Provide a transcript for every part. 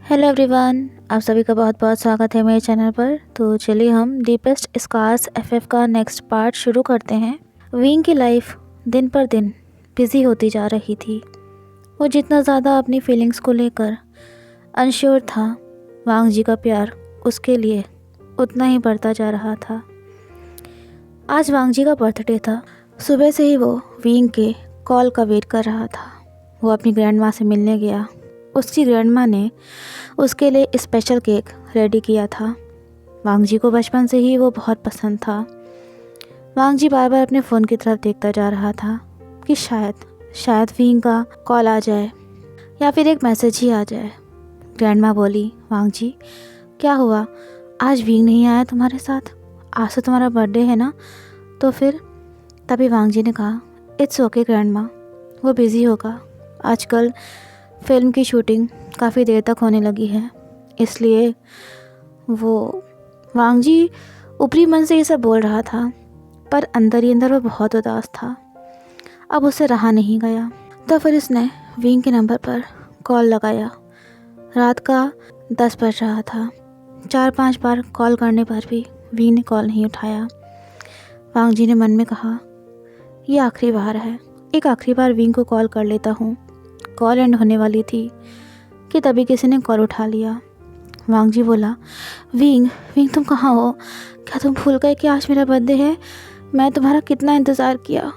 Hello everyone, आप सभी का बहुत बहुत स्वागत है मेरे चैनल पर। तो चलिए हम डीपेस्ट स्कार्स एफएफ का नेक्स्ट पार्ट शुरू करते हैं। विंग की लाइफ दिन पर दिन बिजी होती जा रही थी। वो जितना ज़्यादा अपनी फीलिंग्स को लेकर अनश्योर था, वांग जी का प्यार उसके लिए उतना ही बढ़ता जा रहा था। आज वांग जी का बर्थडे था। सुबह से ही वो विंग के कॉल का वेट कर रहा था। वो अपनी ग्रैंड माँ से मिलने गया। उसकी ग्रैंड माँ ने उसके लिए स्पेशल केक रेडी किया था। वांग जी को बचपन से ही वो बहुत पसंद था। वांग जी बार बार अपने फ़ोन की तरफ देखता जा रहा था कि शायद विंग का कॉल आ जाए या फिर एक मैसेज ही आ जाए। ग्रैंड माँ बोली, वांग जी क्या हुआ, आज विंग नहीं आया तुम्हारे साथ? आज तो तुम्हारा बर्थडे है ना? तो फिर तभी वांग जी ने कहा, इट्स ओके ग्रैंड माँ, वो बिज़ी होगा। आजकल फिल्म की शूटिंग काफ़ी देर तक होने लगी है, इसलिए वो वांग जी ऊपरी मन से ये सब बोल रहा था, पर अंदर ही अंदर वो बहुत उदास था। अब उससे रहा नहीं गया, तो फिर उसने विंग के नंबर पर कॉल लगाया। रात का 10 बज रहा था। 4-5 बार कॉल करने पर भी विंग ने कॉल नहीं उठाया। वांग जी ने मन में कहा, ये आखिरी बार है, एक आखिरी बार विंग को कॉल कर लेता हूँ। कॉल एंड होने वाली थी कि तभी किसी ने कॉल उठा लिया। वांग जी बोला, विंग तुम कहाँ हो? क्या तुम भूल गए कि आज मेरा बर्थडे है? मैं तुम्हारा कितना इंतज़ार किया।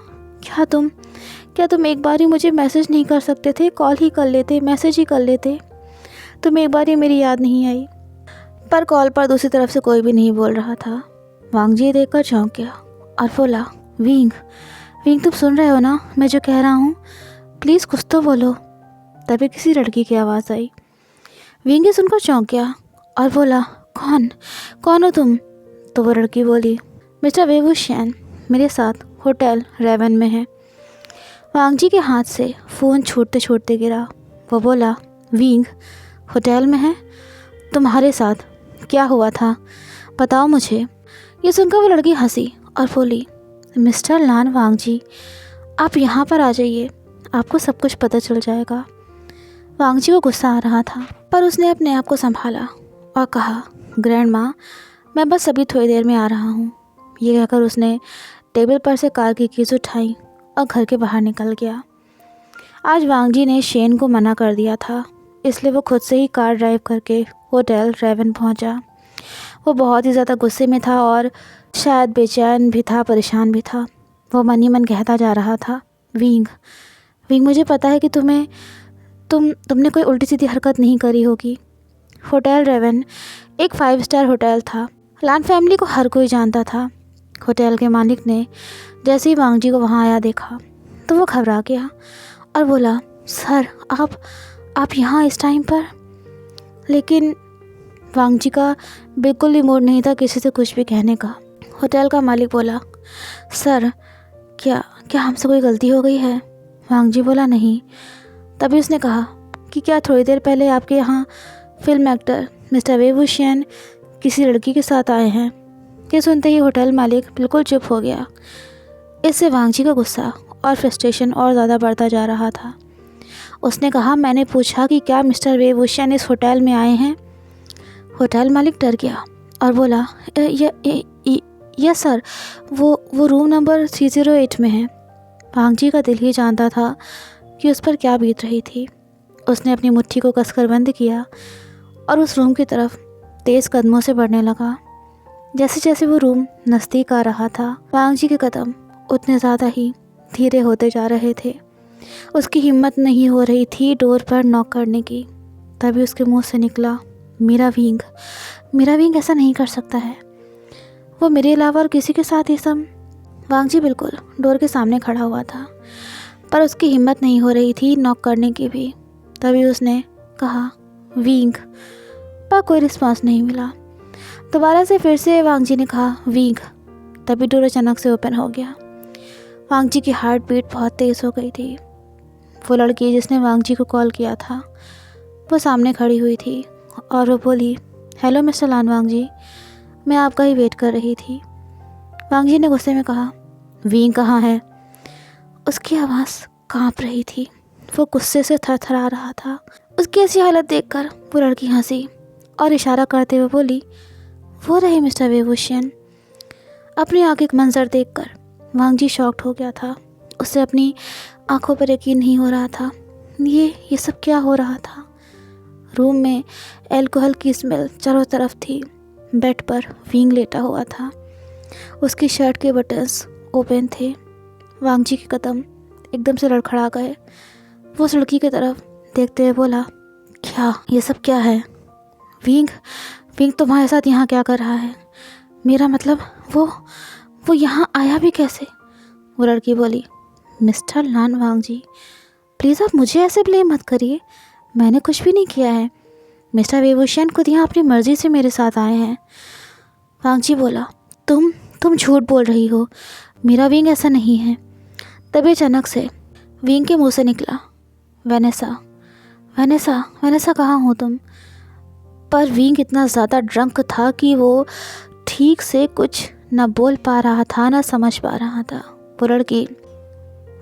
क्या तुम एक बार ही मुझे मैसेज नहीं कर सकते थे? कॉल ही कर लेते, मैसेज ही कर लेते। तुम एक बार ही मेरी याद नहीं आई? पर कॉल पर दूसरी तरफ से कोई भी नहीं बोल रहा था। वांग जी देखकर चौंक गया और बोला, विंग तुम सुन रहे हो ना मैं जो कह रहा हूँ? प्लीज़ कुछ तो बोलो। तभी किसी लड़की की आवाज़ आई। विंग सुनकर चौंक गया और बोला, कौन हो तुम? तो वो लड़की बोली, मिस्टर वेवुशियन मेरे साथ होटल रेवन में है। वांग जी के हाथ से फ़ोन छूटते छूटते गिरा। वो बोला, विंग होटल में है? तुम्हारे साथ क्या हुआ था, बताओ मुझे। ये सुनकर वो लड़की हंसी और बोली, मिस्टर लान वांग जी, आप यहाँ पर आ जाइए, आपको सब कुछ पता चल जाएगा। वांग जी को गुस्सा आ रहा था, पर उसने अपने आप को संभाला और कहा, ग्रैंड माँ मैं बस अभी थोड़ी देर में आ रहा हूँ। ये कहकर उसने टेबल पर से कार की कीज़ उठाई और घर के बाहर निकल गया। आज वांग जी ने शेन को मना कर दिया था, इसलिए वो खुद से ही कार ड्राइव करके होटल रेवन पहुँचा। वो बहुत ही ज़्यादा गुस्से में था और शायद बेचैन भी था, परेशान भी था। वो मन ही मन कहता जा रहा था, विंग मुझे पता है कि तुमने कोई उल्टी सीधी हरकत नहीं करी होगी। होटल रेवन एक 5 स्टार होटल था। लान फैमिली को हर कोई जानता था। होटल के मालिक ने जैसे ही वांग जी को वहाँ आया देखा तो वो घबरा गया और बोला, सर आप यहाँ इस टाइम पर? लेकिन वांग जी का बिल्कुल भी मूड नहीं था किसी से कुछ भी कहने का। होटल का मालिक बोला, सर क्या हमसे कोई गलती हो गई है? वांग जी बोला, नहीं। तभी उसने कहा कि क्या थोड़ी देर पहले आपके यहाँ फिल्म एक्टर मिस्टर वेवुशियन किसी लड़की के साथ आए हैं? ये सुनते ही होटल मालिक बिल्कुल चुप हो गया। इससे वांग जी का गुस्सा और फ्रस्ट्रेशन और ज़्यादा बढ़ता जा रहा था। उसने कहा, मैंने पूछा कि क्या मिस्टर वेवुशियन इस होटल में आए हैं? होटल मालिक डर गया और बोला, यस सर, वो रूम नंबर 308 में है। वांग जी का दिल ही जानता था कि उस पर क्या बीत रही थी। उसने अपनी मुट्ठी को कसकर बंद किया और उस रूम की तरफ तेज़ कदमों से बढ़ने लगा। जैसे जैसे वो रूम नज़दीक आ रहा था, वांग जी के कदम उतने ज़्यादा ही धीरे होते जा रहे थे। उसकी हिम्मत नहीं हो रही थी डोर पर नॉक करने की। तभी उसके मुंह से निकला, मेरा विंग ऐसा नहीं कर सकता है। वो मेरे अलावा और किसी के साथ ये सब। वांग जी बिल्कुल डोर के सामने खड़ा हुआ था, पर उसकी हिम्मत नहीं हो रही थी नॉक करने की भी। तभी उसने कहा, विंग, पर कोई रिस्पांस नहीं मिला। दोबारा से फिर से वांग जी ने कहा, विंग। तभी डोर अचानक से ओपन हो गया। वांग जी की हार्ट बीट बहुत तेज़ हो गई थी। वो लड़की जिसने वांग जी को कॉल किया था वो सामने खड़ी हुई थी और वो बोली, हेलो मिस्टर लान वांग जी, मैं आपका ही वेट कर रही थी। वांग जी ने गुस्से में कहा, विंग कहाँ है? उसकी आवाज़ कांप रही थी। वो गुस्से से थरथरा रहा था उसकी ऐसी हालत देखकर वो लड़की हंसी और इशारा करते हुए बोली, वो रहे मिस्टर वेवुशियन। अपनी आंखें एक मंजर देखकर वांग जी शॉक्ड हो गया था। उसे अपनी आंखों पर यकीन नहीं हो रहा था। ये सब क्या हो रहा था? रूम में अल्कोहल की स्मेल चारों तरफ थी। बेड पर विंग लेटा हुआ था। उसकी शर्ट के बटन्स ओपन थे। वांग जी के कदम एकदम से लड़खड़ा गए। वो उस लड़की की तरफ देखते हुए बोला, क्या ये सब क्या है? विंग विंग तुम्हारे साथ यहाँ क्या कर रहा है? मेरा मतलब वो यहाँ आया भी कैसे? वो लड़की बोली, mister lawn Wang ji, please आप मुझे ऐसे ब्लेम मत करिए। मैंने कुछ भी नहीं किया है। मिस्टर वेवुशियन खुद यहाँ अपनी मर्ज़ी से मेरे साथ आए हैं। वांग जी बोला, तुम झूठ बोल रही हो। मेरा विंग ऐसा नहीं है। तभी अचानक से विंग के मुंह से निकला, वेनेसा। वेनेसा वेनेसा कहाँ हो तुम? पर विंग इतना ज़्यादा ड्रंक था कि वो ठीक से कुछ न बोल पा रहा था, न समझ पा रहा था। वो लड़की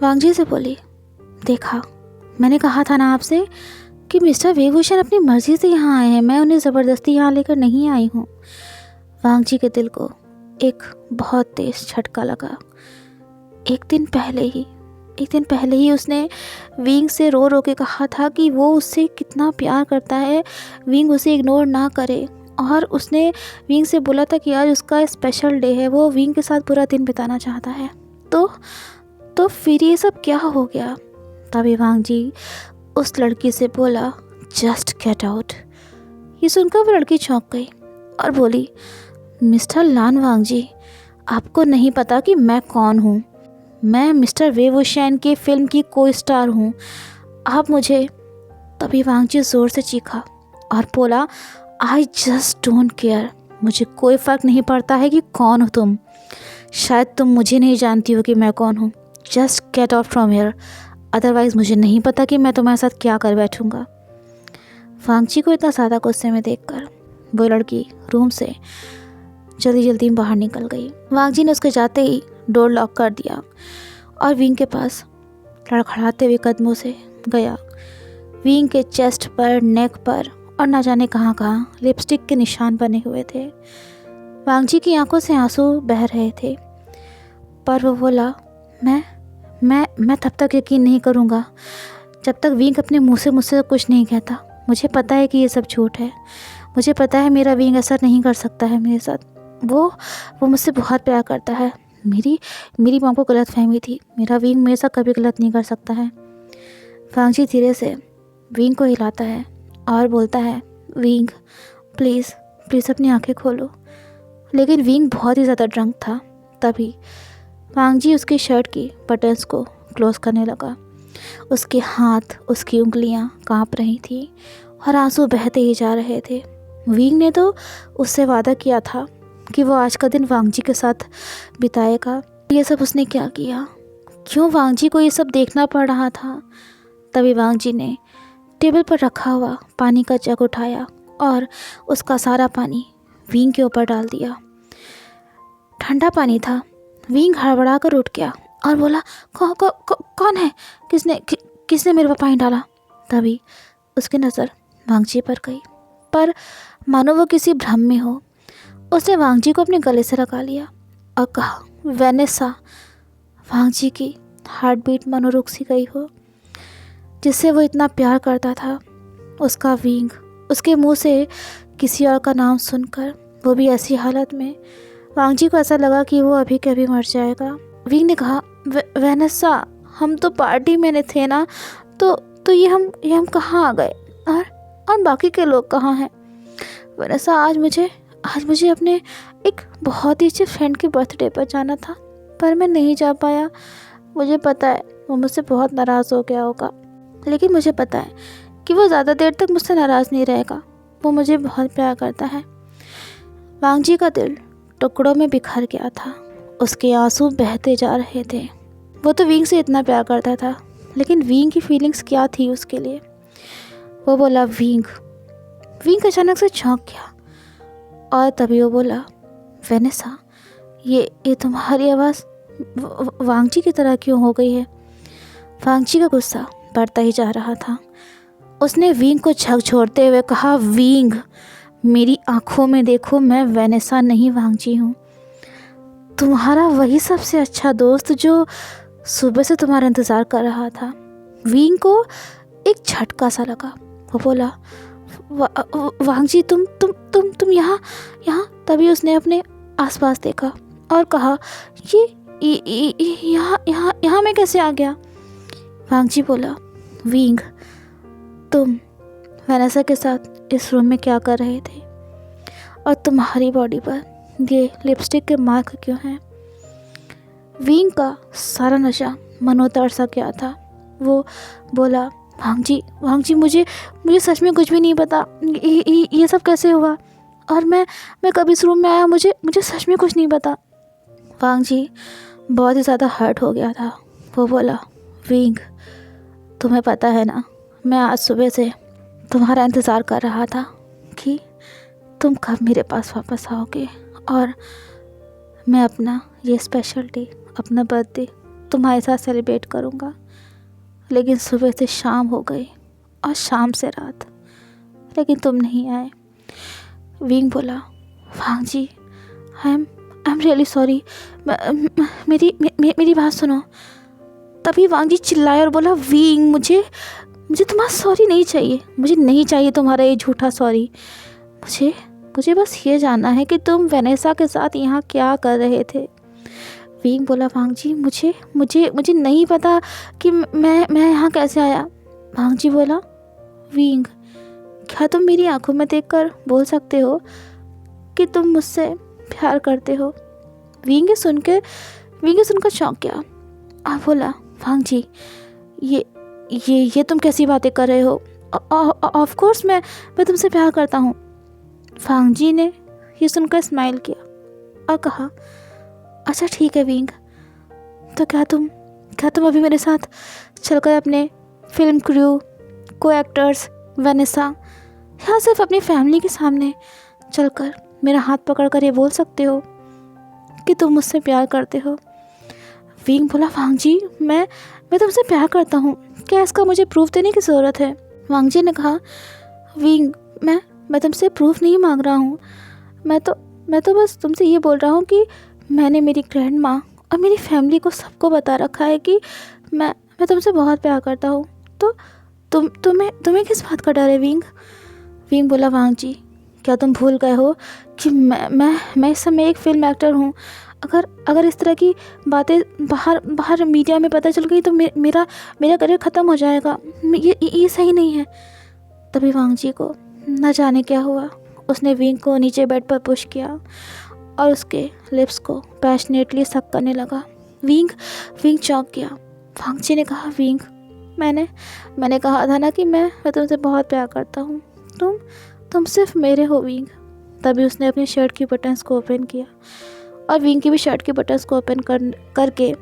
वांग जी से बोली, देखा, मैंने कहा था ना आपसे कि मिस्टर वेवुशियन अपनी मर्ज़ी से यहाँ आए हैं। मैं उन्हें ज़बरदस्ती यहाँ लेकर नहीं आई हूँ। वांग जी के दिल को एक बहुत तेज़ झटका लगा। एक दिन पहले ही उसने विंग से रो रो के कहा था कि वो उससे कितना प्यार करता है, विंग उसे इग्नोर ना करे। और उसने विंग से बोला था कि आज उसका स्पेशल डे है, वो विंग के साथ पूरा दिन बिताना चाहता है। तो फिर ये सब क्या हो गया? तभी वांग जी उस लड़की से बोला, जस्ट गेट आउट। ये सुनकर वो लड़की चौंक गई और बोली, मिस्टर लान वांग जी, आपको नहीं पता कि मैं कौन हूँ? मैं मिस्टर वेवुशियन के फिल्म की को स्टार हूँ। आप मुझे। तभी वांग जी ज़ोर से चीखा और बोला, आई जस्ट डोंट केयर। मुझे कोई फ़र्क नहीं पड़ता है कि कौन हो तुम। शायद तुम मुझे नहीं जानती हो कि मैं कौन हूँ। Just get out from here, otherwise मुझे नहीं पता कि मैं तुम्हारे साथ क्या कर बैठूँगा। वांग जी को इतना ज़्यादा गुस्से में देखकर वो लड़की रूम से जल्दी जल्दी बाहर निकल गई। वांग जी ने उसके जाते ही डोर लॉक कर दिया और विंग के पास लड़खड़ाते हुए कदमों से गया। विंग के चेस्ट पर, नेक पर और ना जाने कहाँ कहाँ लिपस्टिक के निशान बने हुए थे। वांग जी की आंखों से आंसू बह रहे थे, पर वो बोला, मैं तब तक यकीन नहीं करूँगा जब तक विंग अपने मुंह से मुझसे कुछ नहीं कहता। मुझे पता है कि ये सब झूठ है। मुझे पता है मेरा विंग ऐसा नहीं कर सकता है मेरे साथ। वो मुझसे बहुत प्यार करता है। मेरी माँ को गलत फहमी थी। मेरा विंग मेरे साथ कभी गलत नहीं कर सकता है। वांग जी धीरे से विंग को हिलाता है और बोलता है, विंग प्लीज़ अपनी आंखें खोलो। लेकिन विंग बहुत ही ज़्यादा ड्रंक था। तभी वांग जी उसकी शर्ट की बटन्स को क्लोज करने लगा। उसके हाथ, उसकी उंगलियां कांप रही थी और आंसू बहते ही जा रहे थे। विंग ने तो उससे वादा किया था कि वो आज का दिन वांग जी के साथ बिताएगा। ये सब उसने क्या किया? क्यों वांग जी को ये सब देखना पड़ रहा था? तभी वांग जी ने टेबल पर रखा हुआ पानी का जग उठाया और उसका सारा पानी विंग के ऊपर डाल दिया। ठंडा पानी था। विंग हड़बड़ा कर उठ गया और बोला, कौन है? किसने मेरे पर पानी डाला? तभी उसकी नज़र वांग जी पर गई, पर मानो वो किसी भ्रम में हो। उसने वांग जी को अपने गले से लगा लिया और कहा, वेनेसा। वांग जी की हार्ट बीट मानो रुक सी गई हो। जिससे वो इतना प्यार करता था, उसका विंग, उसके मुंह से किसी और का नाम सुनकर, वो भी ऐसी हालत में, वांग जी को ऐसा लगा कि वो अभी के अभी मर जाएगा। विंग ने कहा, वेनेसा, हम तो पार्टी में थे ना, तो ये हम कहाँ आ गए? और बाकी के लोग कहाँ हैं? वेनेसा, आज मुझे अपने एक बहुत ही अच्छे फ्रेंड के बर्थडे पर जाना था, पर मैं नहीं जा पाया। मुझे पता है वो मुझसे बहुत नाराज़ हो गया होगा, लेकिन मुझे पता है कि वो ज़्यादा देर तक मुझसे नाराज़ नहीं रहेगा। वो मुझे बहुत प्यार करता है। वांग जी का दिल टुकड़ों में बिखर गया था। उसके आंसू बहते जा रहे थे। वो तो विंग से इतना प्यार करता था, लेकिन विंग की फीलिंग्स क्या थी उसके लिए? वो बोला, विंग अचानक से चौंक गया और तभी वो बोला, वेनेसा, ये तुम्हारी आवाज़ वांग जी की तरह क्यों हो गई है? वांग जी का गुस्सा बढ़ता ही जा रहा था उसने विंग को झकझोरते हुए कहा, विंग, मेरी आंखों में देखो, मैं वेनेसा नहीं वांगजी हूँ, तुम्हारा वही सबसे अच्छा दोस्त जो सुबह से तुम्हारा इंतज़ार कर रहा था। विंग को एक झटका सा लगा। वो बोला, वांगजी, तुम यहाँ यहाँ तभी उसने अपने आसपास देखा और कहा, यहाँ यहाँ यहाँ मैं कैसे आ गया? वांगजी बोला, विंग, तुम वेनेसा के साथ इस रूम में क्या कर रहे थे? और तुम्हारी बॉडी पर ये लिपस्टिक के मार्क क्यों हैं? विंग का सारा नशा मनोतर सा क्या था। वो बोला, वांगजी, मुझे सच में कुछ भी नहीं पता, ये सब कैसे हुआ? और मैं कब इस रूम में आया, मुझे सच में कुछ नहीं पता। वांगजी बहुत ही ज़्यादा हर्ट हो गया था। वो बोला, विंग, तुम्हें पता है ना, मैं आज सुबह से तुम्हारा इंतज़ार कर रहा था कि तुम कब मेरे पास वापस आओगे और मैं अपना ये स्पेशल डे, अपना बर्थडे तुम्हारे साथ सेलिब्रेट करूँगा। लेकिन सुबह से शाम हो गई और शाम से रात, लेकिन तुम नहीं आए। विंग बोला, वांगजी, आई एम रियली सॉरी, मेरी बात सुनो। तभी वांगजी चिल्लाया और बोला, विंग, मुझे तुम्हारा सॉरी नहीं चाहिए, मुझे नहीं चाहिए तुम्हारा ये झूठा सॉरी। मुझे बस ये जानना है कि तुम वेनेसा के साथ यहाँ क्या कर रहे थे। विंग बोला, वांगजी, मुझे नहीं पता कि मैं यहाँ कैसे आया। वांगजी बोला, विंग, क्या तुम मेरी आंखों में देखकर बोल सकते हो कि तुम मुझसे प्यार करते हो? विंग सुनकर चौंक गया और बोला, वांगजी, ये तुम कैसी बातें कर रहे हो? ऑफ कोर्स मैं तुमसे प्यार करता हूँ। वांगजी ने ये सुनकर स्माइल किया और कहा, अच्छा ठीक है विंग, तो क्या तुम अभी मेरे साथ चलकर अपने फिल्म क्रू, को एक्टर्स, वेनेसा, या सिर्फ अपनी फैमिली के सामने चलकर मेरा हाथ पकड़कर ये बोल सकते हो कि तुम मुझसे प्यार करते हो? विंग बोला, वांगजी, मैं तुमसे प्यार करता हूँ, क्या इसका मुझे प्रूफ देने की ज़रूरत है? वांगजी ने कहा, विंग, मैं तुमसे प्रूफ नहीं मांग रहा हूँ, मैं तो बस तुमसे ये बोल रहा हूँ कि मैंने मेरी ग्रैंड माँ और मेरी फैमिली को सबको बता रखा है कि मैं तुमसे बहुत प्यार करता हूँ। तो तुम्हें किस बात का डर है विंग? विंग बोला, वांगजी, क्या तुम भूल गए हो कि मैं इस समय एक फिल्म एक्टर हूँ? अगर इस तरह की बातें बाहर मीडिया में पता चल गई तो मेरा करियर ख़त्म हो जाएगा। ये सही नहीं है। तभी वांगजी को न जाने क्या हुआ, उसने विंग को नीचे बेड पर पुश किया और उसके लिप्स को पैशनेटली सक करने लगा। विंग चौंक गया। वांगजी ने कहा, विंग, मैंने कहा था ना कि मैं तुमसे बहुत प्यार करता हूँ, तुम सिर्फ मेरे हो विंग। तभी उसने अपनी शर्ट की बटन्स को ओपन किया और विंग की भी शर्ट के बटन्स को ओपन करके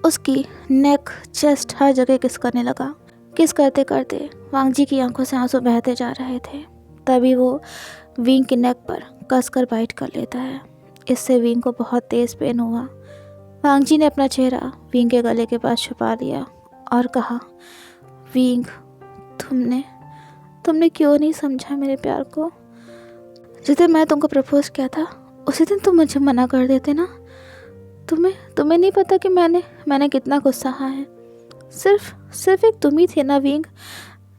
उसकी नेक, चेस्ट, हर जगह किस करने लगा। किस करते करते वांगजी की आंखों से आंसू बहते जा रहे थे। तभी वो विंग की नेक पर कसकर बाइट कर लेता है। इससे विंग को बहुत तेज़ पेन हुआ। वांगजी ने अपना चेहरा विंग के गले के पास छुपा लिया और कहा, विंग, तुमने क्यों नहीं समझा मेरे प्यार को? जिस दिन मैं तुमको प्रपोज किया था उसी दिन तुम मुझे मना कर देते ना। तुम्हें नहीं पता कि मैंने कितना कुछ सहा है। सिर्फ एक तुम ही थे ना विंग,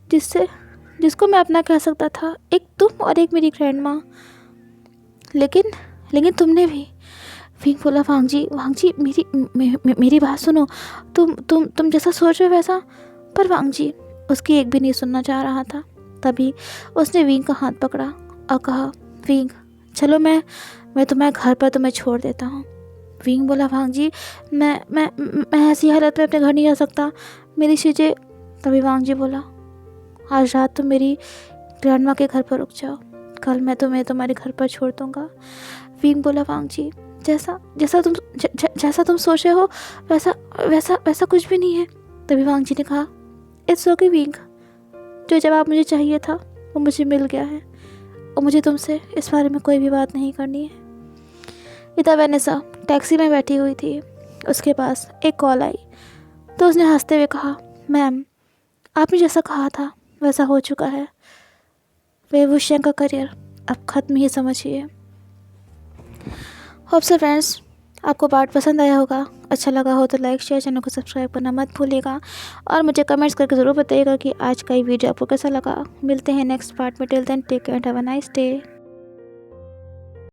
जिसको मैं अपना कह सकता था। एक तुम और एक मेरी ग्रैंड माँ। लेकिन तुमने भी। विंग बोला, वांगजी, मेरी बात सुनो। तुम जैसा सोच रहे हो वैसा। पर वांगजी उसकी एक भी नहीं सुनना चाह रहा था। तभी उसने विंग का हाथ पकड़ा और कहा, विंग, चलो मैं तुम्हारे घर पर तुम्हें छोड़ देता हूँ। विंग बोला, वांगजी, मैं ऐसी हालत में अपने घर नहीं जा सकता, मेरी चीज़ें। तभी वांगजी बोला, आज रात तुम मेरी ग्रैंड माँ के घर पर रुक जाओ, कल मैं तुम्हें तुम्हारे घर पर छोड़ दूँगा। विंग बोला, वांगजी, जैसा तुम सोच रहे हो वैसा कुछ भी नहीं है। तभी वांगजी ने कहा, इट्स ओके विंग, जो जवाब मुझे चाहिए था वो मुझे मिल गया है और मुझे तुमसे इस बारे में कोई भी बात नहीं करनी है। इधर वेनेसा टैक्सी में बैठी हुई थी। उसके पास एक कॉल आई तो उसने हंसते हुए कहा, मैम, आपने जैसा कहा था वैसा हो चुका है। वेवभूषण का करियर अब ख़त्म ही समझिए। होप सो फ्रेंड्स आपको पार्ट पसंद आया होगा। अच्छा लगा हो तो लाइक शेयर, चैनल को सब्सक्राइब करना मत भूलिएगा और मुझे कमेंट्स करके ज़रूर बताइएगा कि आज का ये वीडियो आपको कैसा लगा। मिलते हैं नेक्स्ट पार्ट में। Till then take care and have a nice day.